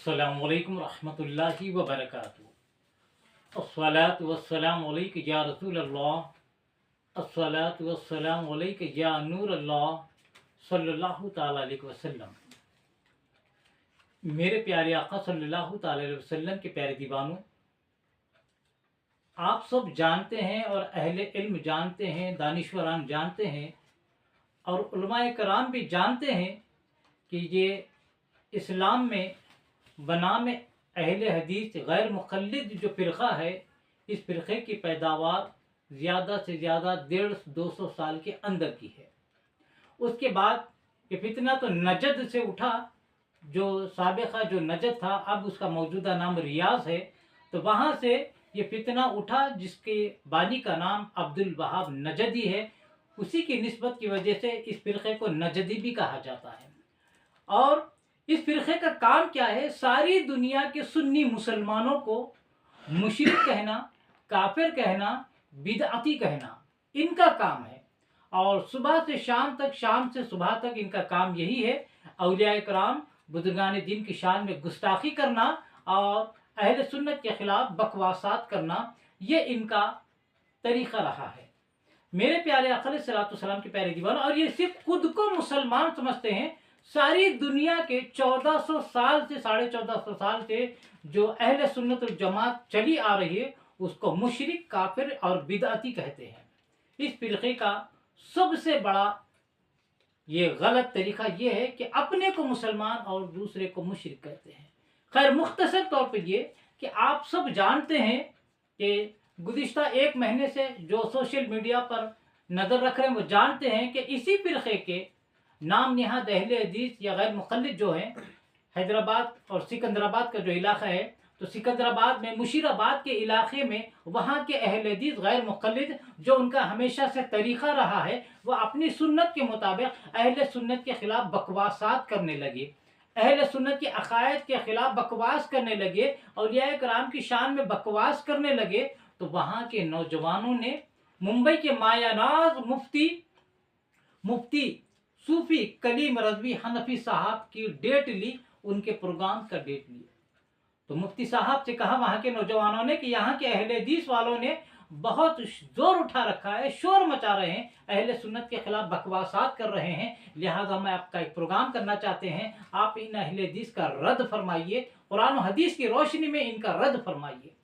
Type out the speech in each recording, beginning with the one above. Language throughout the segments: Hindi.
अस्सलामु अलैकुम रहमतुल्लाहि व बरकातुहू। अस्सलातु वस्सलामु अलैका या रसूल अल्लाह। अस्सलातु वस्सलामु अलैका या नूर अल्लाह सल्लल्लाहु ताला अलैहि वसल्लम। मेरे प्यारे आका सल्लल्लाहु ताला अलैहि वसल्लम के प्यारे दीवानों, आप सब जानते हैं और अहले इल्म जानते हैं, दानिश्वरान जानते हैं और उलमाए कराम भी जानते हैं कि ये इस्लाम में बनाम अहले हदीस गैर मुक़ल्लिद जो फ़िरक़ा है, इस फ़िरक़े की पैदावार ज़्यादा से ज़्यादा 150-200 साल के अंदर की है। उसके बाद ये फितना तो नजद से उठा, जो साबिक़ा जो नजद था, अब उसका मौजूदा नाम रियाज़ है। तो वहाँ से ये फितना उठा जिसके बानी का नाम अब्दुल वहाब नजदी है। उसी की निस्बत की वजह से इस फ़िरक़े को नजदी भी कहा जाता है। और इस फ़िरक़े का काम क्या है? सारी दुनिया के सुन्नी मुसलमानों को मुशरिक कहना, काफिर कहना, बिदअती कहना इनका काम है। और सुबह से शाम तक, शाम से सुबह तक इनका काम यही है, औलिया कराम बुजुर्गान दीन की शान में गुस्ताखी करना और अहले सुन्नत के ख़िलाफ़ बकवासात करना, ये इनका तरीक़ा रहा है। मेरे प्यारे आका अलैहिस्सलातु वस्सलाम के प्यारे दीवान, और ये सिर्फ खुद को मुसलमान समझते हैं। सारी दुनिया के 1400 साल से 1450 साल से जो अहले सुन्नत वल जमात चली आ रही है, उसको मुशरिक, काफिर और बिदअती कहते हैं। इस फ़िरक़े का सबसे बड़ा ये गलत तरीक़ा ये है कि अपने को मुसलमान और दूसरे को मुशरिक कहते हैं। खैर, मुख्तसर तौर पर ये कि आप सब जानते हैं कि गुज़िश्ता 1 महीने से जो सोशल मीडिया पर नज़र रख रहे हैं, वो जानते हैं कि इसी फ़िरक़े के नाम निहाद अहले हदीस या गैर मुक़ल्लिद जो हैं, हैदराबाद और सिकंदराबाद का जो इलाक़ा है, तो सिकंदराबाद में, मुशीराबाद के इलाक़े में, वहाँ के अहले हदीस गैर मुक़ल्लिद जो उनका हमेशा से तरीक़ा रहा है, वह अपनी सुन्नत के मुताबिक अहले सुन्नत के ख़िलाफ़ बकवासात करने लगे, अहले सुन्नत के अक़ायद के ख़िलाफ़ बकवास करने लगे, औलिया कराम की शान में बकवास करने लगे। तो वहाँ के नौजवानों ने मुंबई के मायानाज़ मुफ्ती सूफ़ी कलीम रज़वी हनफ़ी साहब की डेट ली, उनके प्रोग्राम का डेट लिया। तो मुफ्ती साहब से कहा वहाँ के नौजवानों ने कि यहाँ के अहले हदीस वालों ने बहुत ज़ोर उठा रखा है, शोर मचा रहे हैं, अहले सुन्नत के ख़िलाफ़ बकवासात कर रहे हैं, लिहाजा मैं आपका एक प्रोग्राम करना चाहते हैं, आप इन अहले हदीस का रद्द फरमाइए, कुरान और हदीस की रोशनी में इनका रद्द फरमाइए।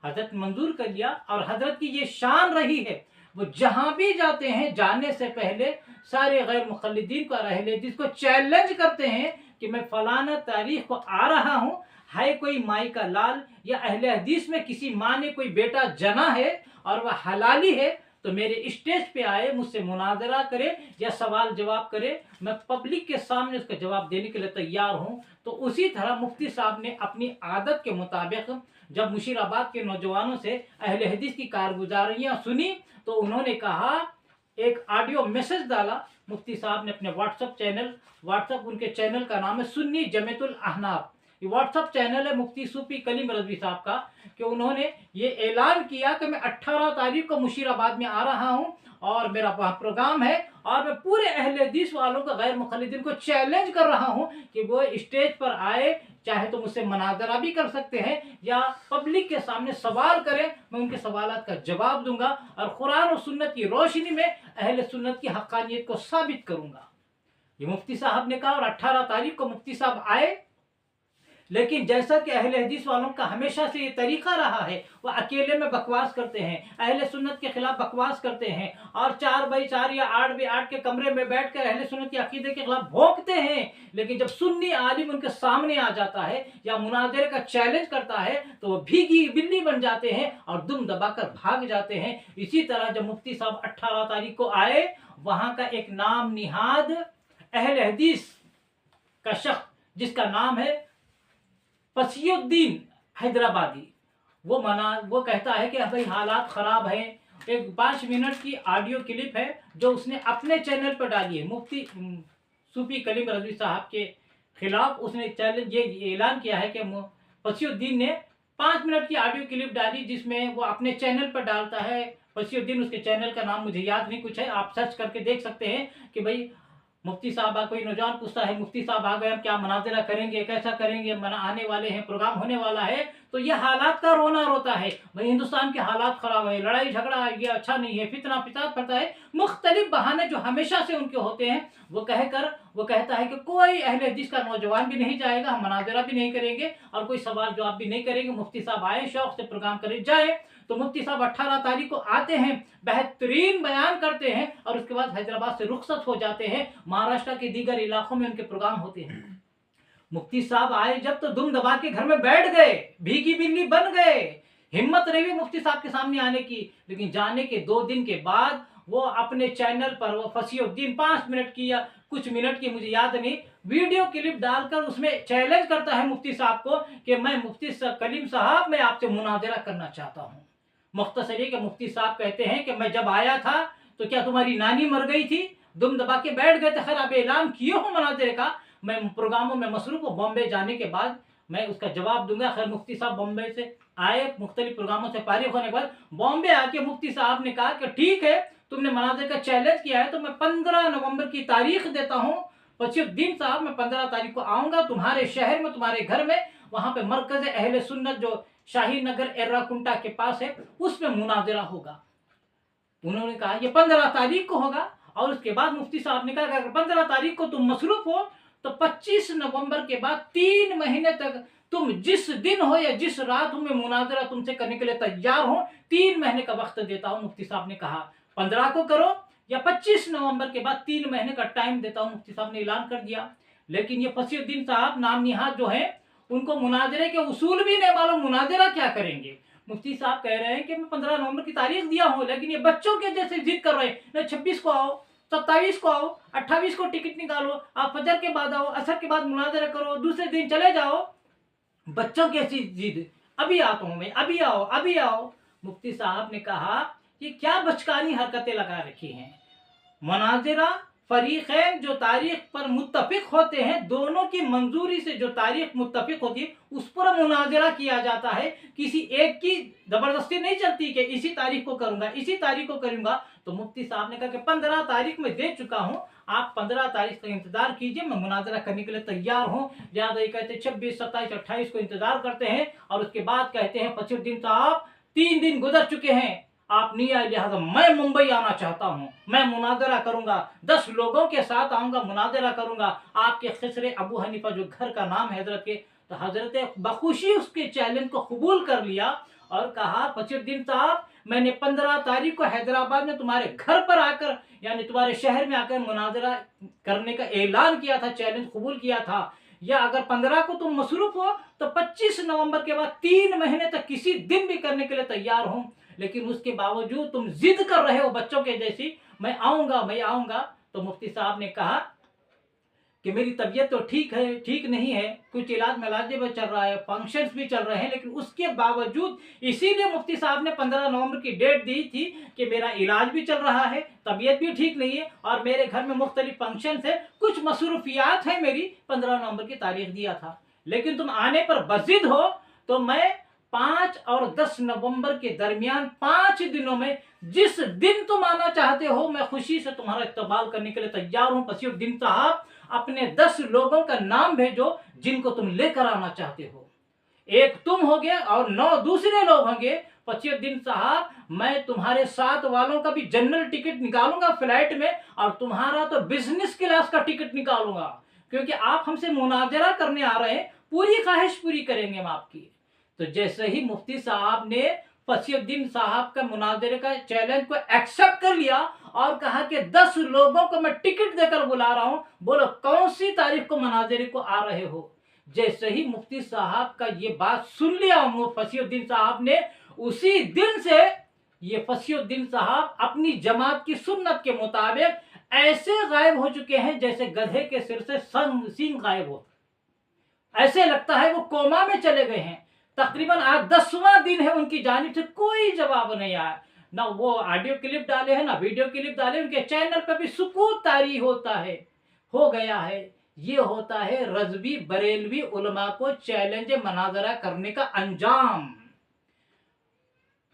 हज़रत मंजूर कर लिया। और हज़रत की ये शान रही है, वो जहाँ भी जाते हैं, जाने से पहले सारे गैर मुक़ल्लिदीन को और अहले हदीस को चैलेंज करते हैं कि मैं फ़लाना तारीख़ को आ रहा हूँ, है कोई माई का लाल या अहले हदीस में किसी माँ ने कोई बेटा जना है और वह हलाली है, तो मेरे स्टेज पे आए, मुझसे मुनाजरा करे या सवाल जवाब करे, मैं पब्लिक के सामने उसका जवाब देने के लिए तैयार हूँ। तो उसी तरह मुफ्ती साहब ने अपनी आदत के मुताबिक जब मुशीराबाद के नौजवानों से अहले हदीस की कारगुजारियाँ सुनी, तो उन्होंने कहा, एक ऑडियो मैसेज डाला मुफ्ती साहब ने अपने व्हाट्सअप उनके चैनल का नाम है सुन्नी जमीयतुल अहनाफ, ये व्हाट्सअप चैनल है मुफ्ती सूफ़ी कलीम रज़वी साहब का, कि उन्होंने ये ऐलान किया कि मैं 18 तारीख को मुशीराबाद में आ रहा हूँ और मेरा वहाँ प्रोग्राम है, और मैं पूरे अहले हदीस वालों को, गैर मुक़ल्लिदीन को चैलेंज कर रहा हूँ कि वो स्टेज पर आए, चाहे तो मुझसे मुनाजरा भी कर सकते हैं या पब्लिक के सामने सवाल करें, मैं उनके सवालात का जवाब दूंगा और कुरान और सुन्नत की रोशनी में अहले सुन्नत की हक़ानियत को साबित करूंगा। ये मुफ्ती साहब ने कहा, और 18 तारीख को मुफ्ती साहब आए। लेकिन जैसा कि अहले हदीस वालों का हमेशा से ये तरीक़ा रहा है, वह अकेले में बकवास करते हैं, अहले सुन्नत के ख़िलाफ़ बकवास करते हैं और 4x4 या 8x8 के कमरे में बैठकर अहले सुन्नत के अक़ीदे के ख़िलाफ़ भोंकते हैं। लेकिन जब सुन्नी आलिम उनके सामने आ जाता है या मुनाज़रे का चैलेंज करता है, तो वह भीगी बिल्ली बन जाते हैं और दुम दबाकर भाग जाते हैं। इसी तरह जब मुफ्ती साहब 18 तारीख को आए, वहाँ का एक नाम निहाद अहले हदीस का शख्स, जिसका नाम है फसीउद्दीन हैदराबादी, वो कहता है कि भाई हालात ख़राब हैं। एक 5 मिनट की ऑडियो क्लिप है जो उसने अपने चैनल पर डाली है, मुफ्ती सूफ़ी कलीम रज़वी साहब के ख़िलाफ़ उसने चैलेंज ये ऐलान किया है कि फसीउद्दीन ने 5 मिनट की ऑडियो क्लिप डाली, जिसमें वो अपने चैनल पर डालता है। फसीउद्दीन, उसके चैनल का नाम मुझे याद नहीं कुछ है, आप सर्च करके देख सकते हैं कि भाई मुफ्ती साहब, कोई नौजवान पूछता है मुफ्ती साहब आ गए, हम क्या मुनाज़रा करेंगे, कैसा करेंगे, मना आने वाले हैं, प्रोग्राम होने वाला है, तो ये हालात का रोना रोता है भाई, हिंदुस्तान के हालात ख़राब है, लड़ाई झगड़ा है, ये अच्छा नहीं है, फितना फिसाद पड़ता है, मुख्तलिफ बहाने जो हमेशा से उनके होते हैं, वो कहता है कि कोई अहले हदीस का नौजवान भी नहीं जाएगा, हम मुनाज़रा भी नहीं करेंगे और कोई सवाल जवाब भी नहीं करेंगे, मुफ्ती साहब आए, शौक़ से प्रोग्राम करें जाए। तो मुफ्ती साहब 18 तारीख को आते हैं, बेहतरीन बयान करते हैं और उसके बाद हैदराबाद से रुखसत हो जाते हैं, महाराष्ट्र के दीगर इलाकों में उनके प्रोग्राम होते हैं। मुफ्ती साहब आए जब तो दुम दबा के घर में बैठ गए, भीगी बिल्ली बन गए, हिम्मत रही मुफ्ती साहब के सामने आने की। लेकिन जाने के 2 दिन के बाद वो अपने चैनल पर वो फसीउद्दीन 5 मिनट की या कुछ मिनट की मुझे याद नहीं, वीडियो क्लिप डालकर उसमें चैलेंज करता है मुफ्ती साहब को कि मैं मुफ्ती कलीम साहब, मैं आपसे मुनाज़रा करना चाहता हूँ। मुख्तसरी के मुफ्ती साहब कहते हैं कि मैं जब आया था तो क्या तुम्हारी नानी मर गई थी, दुम दबा के बैठ गए थे, खैर आप ऐलान किए हो मुनाज़रे का, मैं प्रोग्रामों में मसरूफ हूँ, बॉम्बे जाने के बाद मैं उसका जवाब दूंगा। खैर मुफ्ती साहब बॉम्बे से आए, मुख्तलिफ प्रोग्रामों से फारिग होने के बाद बॉम्बे आके मुफ्ती साहब ने कहा कि ठीक है, तुमने मुनाज़रे का चैलेंज किया है तो मैं 15 नवंबर की तारीख देता हूँ, फसीउद्दीन साहब मैं 15 तारीख को आऊँगा तुम्हारे शहर में, तुम्हारे घर में, वहाँ पे मरकज़ अहले सुन्नत जो शाही नगर एर्राकुंटा के पास है, उसमें मुनाज़रा होगा। उन्होंने कहा ये 15 तारीख को होगा और उसके बाद मुफ्ती साहब ने कहा अगर 15 तारीख को तुम मसरूफ हो तो 25 नवंबर के बाद 3 महीने तक तुम जिस दिन हो या जिस रात हो, मैं मुनाज़रा तुमसे करने के लिए तैयार हूं, 3 महीने का वक्त देता हूं। मुफ्ती साहब ने कहा 15 को करो या 25 नवंबर के बाद 3 महीने का टाइम देता हूं, मुफ्ती साहब ने ऐलान कर दिया। लेकिन ये फसीउद्दीन साहब नाम निहाद जो है, उनको मुनाज़रे के उसूल भी नहीं मालूम, मुनाज़रा क्या करेंगे। मुफ्ती साहब कह रहे हैं कि मैं 15 नवंबर की तारीख दिया हूं, लेकिन ये बच्चों के जैसे जिद कर रहे हैं, 26 को आओ, 27 को आओ, 28 को टिकट निकालो, आप फजर के बाद आओ, असर के बाद मुनाज़रा करो, दूसरे दिन चले जाओ, बच्चों की ऐसी जिद, अभी आता हूं मैं, अभी आओ अभी आओ। मुफ्ती साहब ने कहा ये क्या बचकानी हरकतें लगा रखी हैं। मुनाज़रा फरीक़ैन जो तारीख पर मुत्तफ़िक़ होते हैं, दोनों की मंजूरी से जो तारीख मुत्तफ़िक़ होती है उस पर मुनाज़रा किया जाता है, किसी एक की ज़बरदस्ती नहीं चलती कि इसी तारीख को करूँगा, इसी तारीख को करूँगा। तो मुफ्ती साहब ने कहा कि 15 तारीख में दे चुका हूँ, आप 15 तारीख का इंतज़ार कीजिए, मैं मुनाज़रा करने के लिए तैयार हूँ। लिहाजा ये कहते 26, 27, 28 को इंतज़ार करते हैं और उसके बाद कहते हैं फसीउद्दीन साहब 3 दिन गुजर चुके हैं, आप नहीं आए, लिहाजा मैं मुंबई आना चाहता हूं, मैं मुनाज़रा करूंगा, 10 लोगों के साथ आऊंगा, मुनाज़रा करूंगा। आपके खिसरे अबू हनीफा जो घर का नाम है हजरत के, तो हजरत बखुशी उसके चैलेंज को कबूल कर लिया और कहा फसीउद्दीन साहब मैंने 15 तारीख को हैदराबाद में तुम्हारे घर पर आकर, यानी तुम्हारे शहर में आकर मुनाज़रा करने का ऐलान किया था, चैलेंज कबूल किया था, या अगर 15 को तुम मसरूफ हो तो 25 नवंबर के बाद 3 महीने तक किसी दिन भी करने के लिए तैयार हूं, लेकिन उसके बावजूद तुम जिद कर रहे हो बच्चों के जैसी, मैं आऊंगा मैं आऊंगा। तो मुफ्ती साहब ने कहा कि मेरी तबीयत तो ठीक है, ठीक नहीं है, कुछ इलाज मिलाज भी चल रहा है, फंक्शंस भी चल रहे हैं, लेकिन उसके बावजूद इसीलिए मुफ्ती साहब ने 15 नवंबर की डेट दी थी कि मेरा इलाज भी चल रहा है, तबीयत भी ठीक नहीं है और मेरे घर में मुख्तलिफ फंक्शंस है, कुछ मसरूफियात है मेरी, 15 नवंबर की तारीख दिया था, लेकिन तुम आने पर बज़िद हो तो मैं 5 और 10 नवंबर के दरमियान 5 दिनों में जिस दिन तुम आना चाहते हो, मैं खुशी से तुम्हारा इस्तकबाल करने के लिए तैयार हूं। फसीउद्दीन साहब अपने 10 लोगों का नाम भेजो जिनको तुम लेकर आना चाहते हो, एक तुम होगे और 9 दूसरे लोग होंगे। फसीउद्दीन साहब मैं तुम्हारे 7 वालों का भी जनरल टिकट निकालूंगा फ्लाइट में और तुम्हारा तो बिजनेस क्लास का टिकट निकालूंगा, क्योंकि आप हमसे मुनाज़रा करने आ रहे हैं, पूरी ख्वाहिश पूरी करेंगे हम आपकी। तो जैसे ही मुफ्ती साहब ने फसीउद्दीन साहब का मुनाज़रे का चैलेंज को एक्सेप्ट कर लिया और कहा कि 10 लोगों को मैं टिकट देकर बुला रहा हूं, बोलो कौन सी तारीख को मुनाज़रे को आ रहे हो। जैसे ही मुफ्ती साहब का ये बात सुन लिया फसीउद्दीन साहब ने, उसी दिन से ये फसीउद्दीन साहब अपनी जमात की सुन्नत के मुताबिक ऐसे गायब हो चुके हैं जैसे गधे के सिर से सींग गायब हो, ऐसे लगता है वो कोमा में चले गए हैं। तकरीबन आज 10वां दिन है, उनकी जानिब से कोई जवाब नहीं आया, ना वो ऑडियो क्लिप डाले हैं ना वीडियो क्लिप डाले, उनके चैनल पर भी सुकूत तारी होता है, हो गया है। ये होता है रज़वी बरेलवी उलमा को चैलेंज मुनाज़रा करने का अंजाम।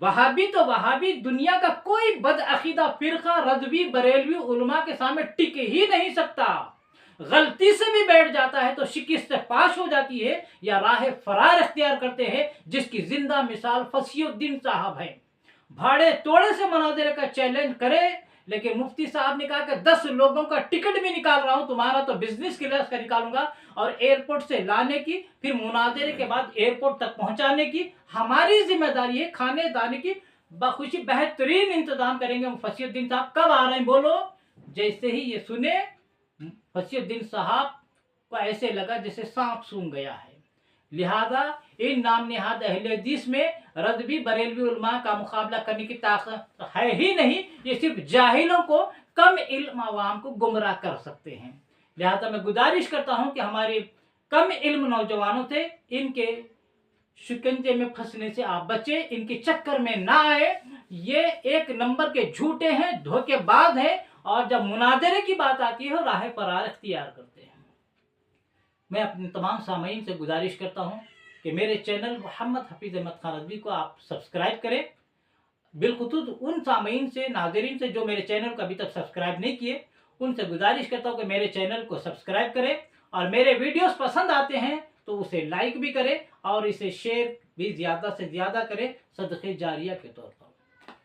वहाबी तो वहाबी, दुनिया का कोई बदअकीदा फिरका रज़वी बरेलवी उलमा के सामने टिक ही नहीं सकता। गलती से भी बैठ जाता है तो शिकस्त पाश हो जाती है या राह फरार इख्तियार करते हैं, जिसकी जिंदा मिसाल फसीउद्दीन साहब है। भाड़े तोड़े से मुनाज़रे का चैलेंज करे, लेकिन मुफ्ती साहब ने कहा कि 10 लोगों का टिकट भी निकाल रहा हूं, तुम्हारा तो बिजनेस क्लास का निकालूंगा, और एयरपोर्ट से लाने की, फिर मुनाज़रे के बाद एयरपोर्ट तक पहुंचाने की हमारी जिम्मेदारी है। खाने दाने की बखुशी बेहतरीन इंतजाम करेंगे। फसीउद्दीन साहब कब आ रहे हैं बोलो? जैसे ही ये सुने, फसीउद्दीन साहब को ऐसे लगा जैसे सांप सूंघ गया है। लिहाजा इन नाम निहाद अहले हदीस में रज़वी बरेलवी उलमा का मुकाबला करने की ताकत है ही नहीं। ये सिर्फ जाहिलों को, कम इल्म अवाम को गुमराह कर सकते हैं। लिहाजा मैं गुजारिश करता हूं कि हमारे कम इल्म नौजवानों से इनके शिकंजे में फंसने से आप बचे, इनके चक्कर में ना आए। ये एक नंबर के झूठे हैं, धोखेबाज हैं, और जब मुनाज़रे की बात आती है राह फरार इख्तियार करते हैं। मैं अपने तमाम सामीन से गुजारिश करता हूं कि मेरे चैनल मोहम्मद हफीज़ अहमद खान रज़वी को आप सब्सक्राइब करें। बिलखुसूस उन सामीन से, नाज़रीन से जो मेरे चैनल को अभी तक सब्सक्राइब नहीं किए, उनसे गुजारिश करता हूं कि मेरे चैनल को सब्सक्राइब करें, और मेरे वीडियोस पसंद आते हैं तो उसे लाइक भी करें और इसे शेयर भी ज़्यादा से ज़्यादा करें, सदक़े जारिया के तौर पर।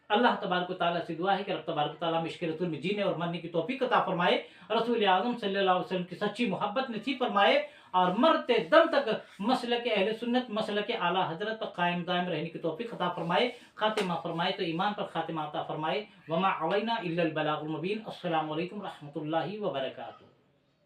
अल्लाह तबारक व तआला से दुआ है कि रब तबारक व तआला इश्क़ रसूल में जीने और मरने की तौफीक अता फरमाए, रसूल आज़म सल्लल्लाहु अलैहि वसल्लम की सच्ची मोहब्बत नसीब फरमाए, और मरते दम तक मसलक अहले सुन्नत, मसलक आला हज़रत पर कायम दायम रहने की तौफीक अता फरमाए। खातिमा फरमाए तो ईमान पर खातिमा अता फरमाए। वमा अलैना इल्लल बलागुल मुबीन। अस्सलामु अलैकुम रहमतुल्लाहि व बरकातुहू।